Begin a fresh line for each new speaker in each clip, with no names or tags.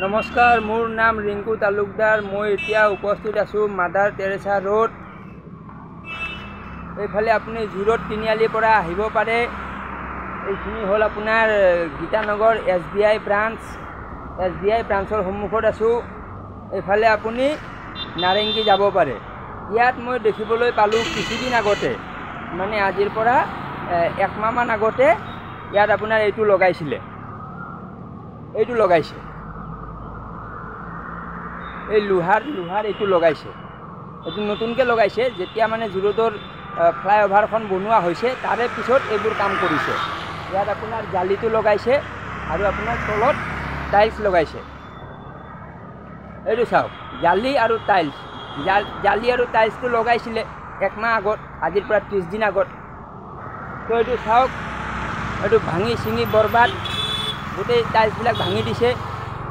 নমস্কাৰ, মোৰ নাম ৰিংকু তালুকদাৰ। মই এতিয়া উপস্থিত আছোঁ মাদাৰ টেৰেছা ৰোড। এইফালে আপুনি জুৰোড তিনিআলিৰ পৰা আহিব পাৰে। এইখিনি হ'ল আপোনাৰ গীতানগৰ SBI ব্ৰাঞ্চৰ সন্মুখত আছোঁ। এইফালে আপুনি নাৰেংগী যাব পাৰে। ইয়াত মই দেখিবলৈ পালোঁ কিছুদিন আগতে, মানে আজিৰ পৰা একমাহমান আগতে ইয়াত আপোনাৰ এইটো লগাইছে। এই লোহাৰ এইটো লগাইছে। এইটো নতুনকৈ লগাইছে। যেতিয়া মানে জুৰোডৰ ফ্লাইঅভাৰখন বনোৱা হৈছে তাৰে পিছত এইবোৰ কাম কৰিছে। ইয়াত আপোনাৰ জালিটো লগাইছে আৰু আপোনাৰ তলত টাইলছ লগাইছে। এইটো চাওক, জালি আৰু টাইলছটো লগাইছিলে একমাহ আগত, আজিৰ পৰা 30 দিন আগত। তো এইটো চাওক, এইটো ভাঙি চিঙি বৰবাদ, গোটেই টাইলছবিলাক ভাঙি দিছে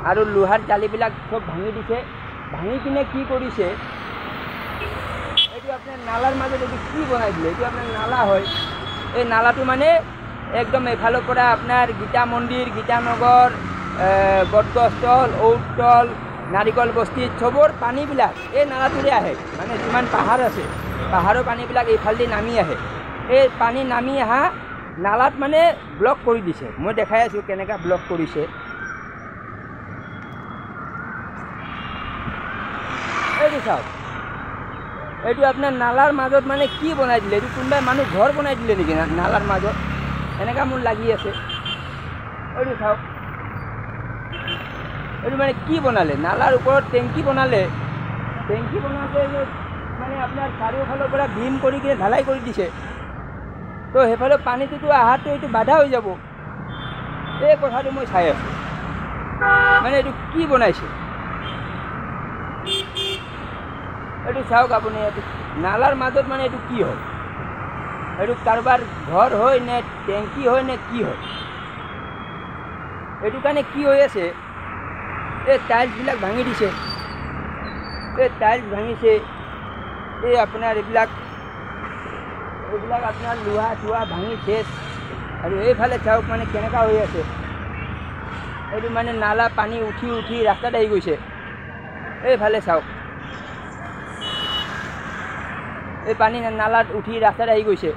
আৰু লোহাৰ জালিবিলাক চব ভাঙি দিছে। ভাঙি কিনে কি কৰিছে, এইটো আপোনাৰ নালাৰ মাজত এইটো কি বনাই দিলে। এইটো আপোনাৰ নালা হয়। এই নালাটো মানে একদম এফালৰ পৰা আপোনাৰ গীতা মন্দিৰ, গীতানগৰ, বটগছতল, ঔটতল, নাৰিকল বস্তি চবৰ পানীবিলাক এই নালাটোৰে আহে। মানে যিমান পাহাৰ আছে, পাহাৰৰ পানীবিলাক এইফালেদি নামি আহে। এই পানী নামি অহা নালাত মানে ব্লক কৰি দিছে। মই দেখাই আছোঁ কেনেকৈ ব্লক কৰিছে। এইটো চাওক, এইটো আপোনাৰ নালাৰ মাজত মানে কি বনাই দিলে। এইটো কোনোবাই মানুহ ঘৰ বনাই দিলে নেকি নালাৰ মাজত, এনেকুৱা মোৰ লাগি আছে। এইটো চাওক, এইটো মানে কি বনালে, নালাৰ ওপৰত টেংকি বনালে। টেংকি বনাওঁতে মানে আপোনাৰ চাৰিওফালৰ পৰা ভীম কৰি কিনে ঢালাই কৰি দিছে। তো সেইফালে পানীটোতো আহাটো এইটো বাধা হৈ যাব। এই কথাটো মই চাই আছোঁ, মানে এইটো কি বনাইছে। এইটো চাওক আপুনি, এইটো নালাৰ মাজত মানে এইটো কি হয়, এইটো কাৰোবাৰ ঘৰ হয় নে টেংকি হয় নে কি হয়। এইটো কাৰণে কি হৈ আছে, এই টাইলছবিলাক ভাঙি দিছে। এই টাইলছ ভাঙিছে, এই আপোনাৰ এইবিলাক আপোনাৰ লোহা চোহা ভাঙি শেষ। আৰু এইফালে চাওক মানে কেনেকুৱা হৈ আছে। এইটো মানে নালা পানী উঠি উঠি ৰাস্তাত আহি গৈছে। এইফালে চাওক, এই পানী নালাত উঠি ৰাস্তাত আহি গৈছে।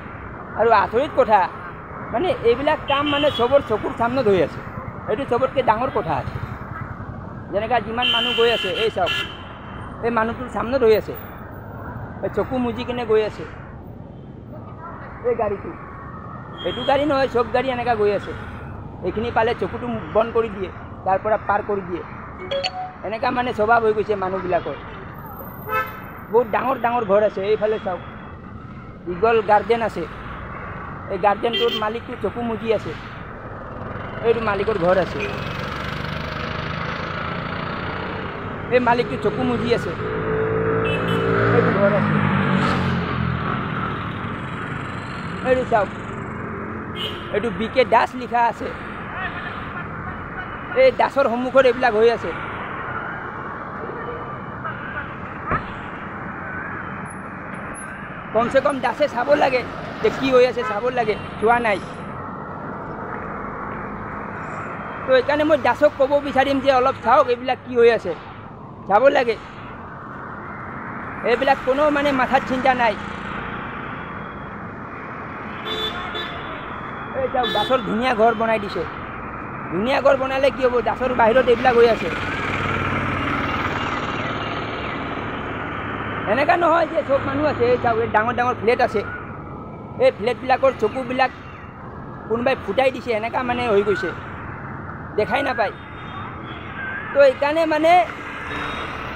আৰু আচৰিত কথা, মানে এইবিলাক কাম মানে চবৰ চকুৰ সামনত হৈ আছে। এইটো চবতকৈ ডাঙৰ কথা আছে। যেনেকৈ যিমান মানুহ গৈ আছে, এই চাওক, এই মানুহটোৰ সামনত হৈ আছে, এই চকু মুজি কিনে গৈ আছে। এই গাড়ীটো, এইটো গাড়ী নহয়, চব গাড়ী এনেকৈ গৈ আছে। এইখিনি পালে চকুটো বন্ধ কৰি দিয়ে, তাৰ পৰা পাৰ কৰি দিয়ে। এনেকুৱা মানে স্বভাৱ হৈ গৈছে মানুহবিলাকৰ। বহুত ডাঙৰ ডাঙৰ ঘৰ আছে। এইফালে চাওক, ইগল গাৰ্ডেন আছে। এই গাৰ্ডেনটোৰ মালিকটো চকু মুজি আছে। এইটো মালিকৰ ঘৰ আছে। এই মালিকটো চকু মুজি আছে। এইটো ঘৰ আছে। এইটো চাওক, এইটো BK দাস লিখা আছে। এই দাসৰ সন্মুখত এইবিলাক হৈ আছে। কমচে কম দাসে চাব লাগে যে কি হৈ আছে, চাব লাগে, চোৱা নাই। তো সেইকাৰণে মই দাসক ক'ব বিচাৰিম যে অলপ চাওক এইবিলাক কি হৈ আছে, চাব লাগে। এইবিলাক কোনো মানে মাথাত চিন্তা নাই। এই চাওক, দাসৰ ধুনীয়া ঘৰ বনাই দিছে। ধুনীয়া ঘৰ বনালে কি হ'ব, দাসৰ বাহিৰত এইবিলাক হৈ আছে। এনেকুৱা নহয় যে চব মানুহ আছে। এই চাওক, এই ডাঙৰ ডাঙৰ ফ্লেট আছে। এই ফ্লেটবিলাকৰ চকুবিলাক কোনোবাই ফুটাই দিছে, এনেকুৱা মানে হৈ গৈছে, দেখাই নাপায়। তো এইকাৰণে মানে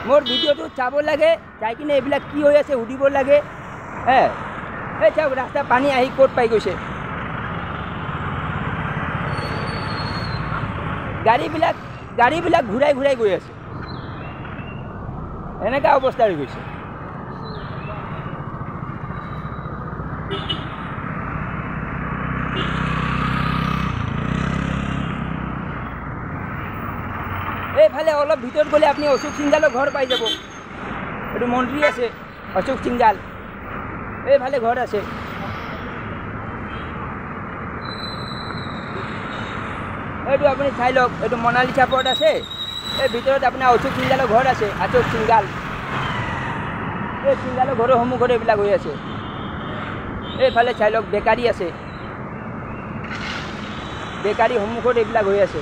মোৰ ভিডিঅ'টো চাব লাগে, চাই কিনে এইবিলাক কি হৈ আছে সুধিব লাগে। এই চাওক, ৰাস্তা পানী আহি ক'ত পাই গৈছে। গাড়ীবিলাক ঘূৰাই ঘূৰাই গৈ আছে। এনেকুৱা অৱস্থা হৈ গৈছে। এইফালে অলপ ভিতৰত গ'লে আপুনি অশোক সিংজালৰ ঘৰ পাই যাব। এইটো মন্ত্ৰী আছে অশোক সিংজাল। এইফালে ঘৰ আছে। এইটো আপুনি চাই লওক, এইটো মনালিছা পথ আছে। এই ভিতৰত আপোনাৰ অশোক সিংগালৰ ঘৰ আছে, অশোক সিংগাল। এই সিংগালৰ ঘৰৰ সন্মুখত এইবিলাক হৈ আছে। এইফালে চাই লওক বেকাৰী আছে, বেকাৰী সন্মুখত এইবিলাক হৈ আছে।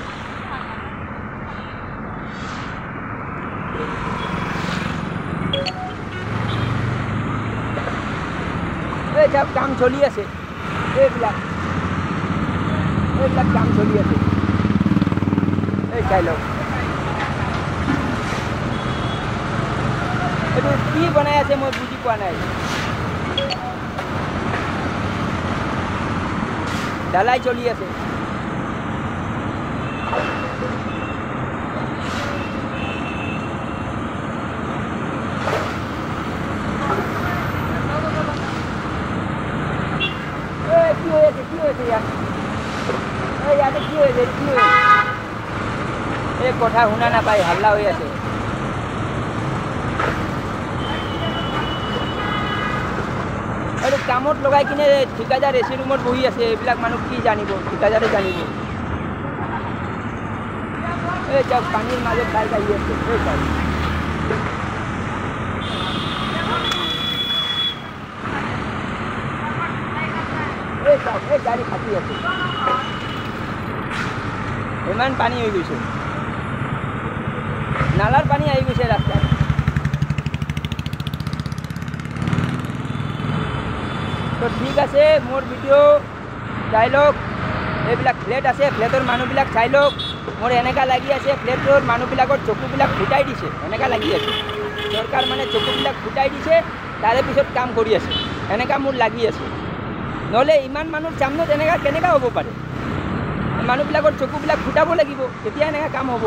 এই সব কাম চলি আছে, এইবিলাক কাম চলি আছে। এই চাই লওক এইটো কি বনাই আছে মই বুজি পোৱা নাই। ঢালাই চলি আছে। কি হয়েছে ইয়াতে কি হয়েছে? এই কথা শুনা নাপায়, হাল্লা হৈ আছে। আৰু কামত লগাই কিনে ঠিকাদাৰ এচি ৰুমত বহি আছে। এইবিলাক মানুহ কি জানিব, ঠিকাদাৰে জানিব। এই চাওক পানীৰ মাজত বাইক আহি আছে। এই চাওক এই গাড়ী ফাটি আছে, ইমান পানী হৈ গৈছে, নালাৰ পানী আহি গৈছে ৰাস্তাত। তো ঠিক আছে, মোৰ ভিডিঅ' চাই লওক। এইবিলাক ফ্লেট আছে, ফ্লেটৰ মানুহবিলাক চাই লওক। মোৰ এনেকুৱা লাগি আছে ফ্লেটৰ মানুহবিলাকৰ চকুবিলাক ফুটাই দিছে, এনেকুৱা লাগি আছে। চৰকাৰ মানে চকুবিলাক ফুটাই দিছে, তাৰে পিছত কাম কৰি আছে, এনেকুৱা মোৰ লাগি আছে। নহ'লে ইমান মানুহৰ সামনত এনেকুৱা কেনেকুৱা হ'ব পাৰে? মানুহবিলাকৰ চকুবিলাক ফুটাব লাগিব, তেতিয়া এনেকুৱা কাম হ'ব।